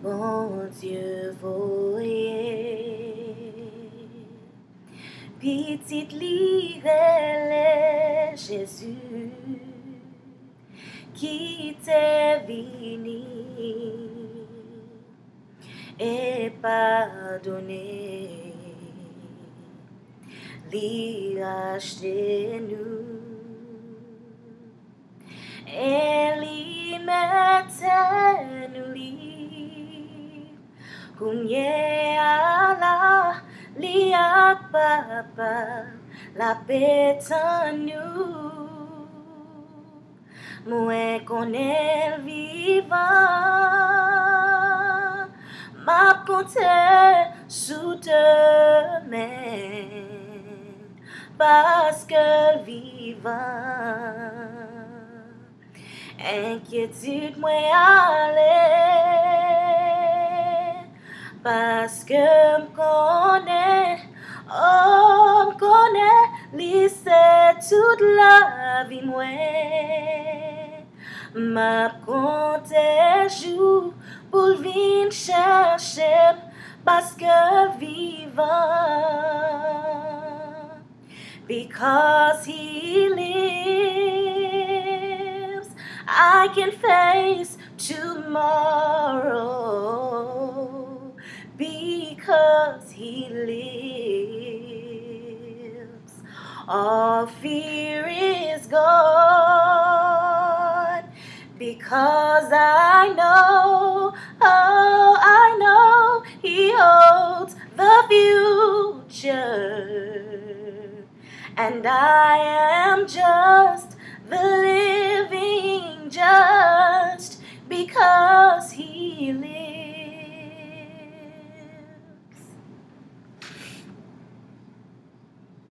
Bondye Voye Pitit Li Rele'l Jezu qui t'est vini et pardonné, li racheté nous et li mette nous libre, kounye ala li ak papa la petan nous. Moi Konnen'l vivant, m'a compté sous te main, parce que le vivant, inquiétude moi aller, parce que m'connais, oh m'connais, li c'est toute la vie moi. M'a compté jour pour venir chercher parce que vivant, because he lives, I can face tomorrow because he lives. All fear is gone because I know, oh, I know he holds the future, and I am just